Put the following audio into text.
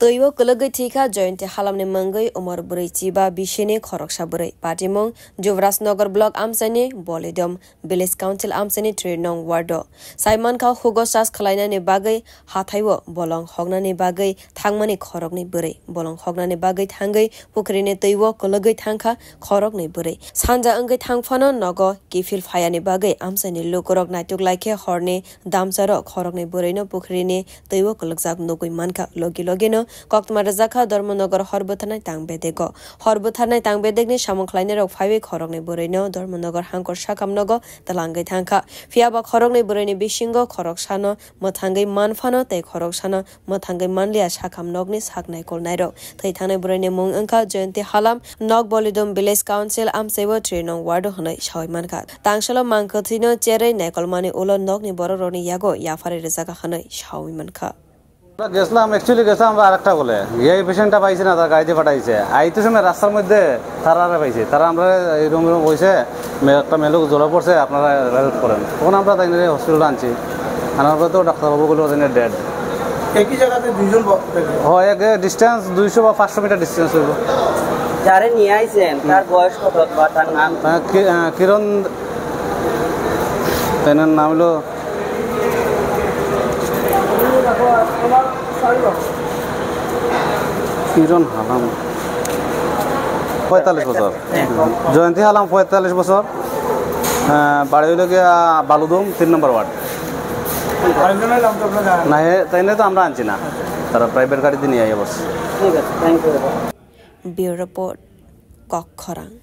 Toiwo kulagai tika jointi halamni mangai umar burai chiba bishene khoroksa burai patimong Juvrasnagar block amsani bolidom village council amsani trinong wardo Simon kha hugo sas khalaina ni bagai hathaiwo bolong hogna ni bagai thangmani khorokni burai bolong hogna ni bagai thangai pukrine toiwo kulagai thangkha khorokni burai sanja angai thangphano nogo kifil phayani bagai amsani lokorok naituk laike horne damsaro khorokni burai no pukrine toiwo kulagjak nogoi manka logi logeno Koktmar Zakha Dharmanagar Horbuthanai Tangbedego Horbuthanai Tangbedegni Shamongklaini rok phaiwe khorokni burino Dharmanagar Hangkor Shakamnogo Talangai Thangkha Fiaba khorokni burini bisingo khoroksano mothangai manfano tei khoroksano mothangai manlia Shakamnogni saknai kolnairo thai thanai burini mung angkha Jayanti Halam Nog Bolidom Village Council Amsewa Trinong Wardo hanai shawai mankha Tangsalo mangkathino cherai naikolmani ulo nogni bororoni yago yafari rizaka hanai shawai mankha গেছলাম actually গেছলাম আমরা আরেকটা বলে এই পেশেন্টটা পাইছে না তার গাড়িতে পাঠাইছে আইতে সময় রাস্তার মধ্যে তারা পাইছে তারা আমরা এই রুম বসে একটা মেলুক জ্বলা পড়ছে আপনারা হেল্প করেন তখন আমরা তাই হসপিটালে আনছি আনার পর তো ডাক্তারবাবুগুলো ডেড একই জায়গাতে দুইজন হয় এক ডিস্টেন্স 200 বা 500 মিটার ডিস্টেন্স হইব যারে নিয়ে আইছেন তার বয়স কত বা তার নাম কিরণ তার নাম হলো কিরণ হালাম 45 বছর জয়ন্তী হালাম 45 বছর বাড়ি হইল গিয়া বালুদম 3 নম্বর ওয়ার্ড না তাই না তো আমরা আনছি না তারা প্রাইভেট গাড়িতে নিয়ে আইয়া বসে ঠিক আছে thank you Bureau Report Kokkhorang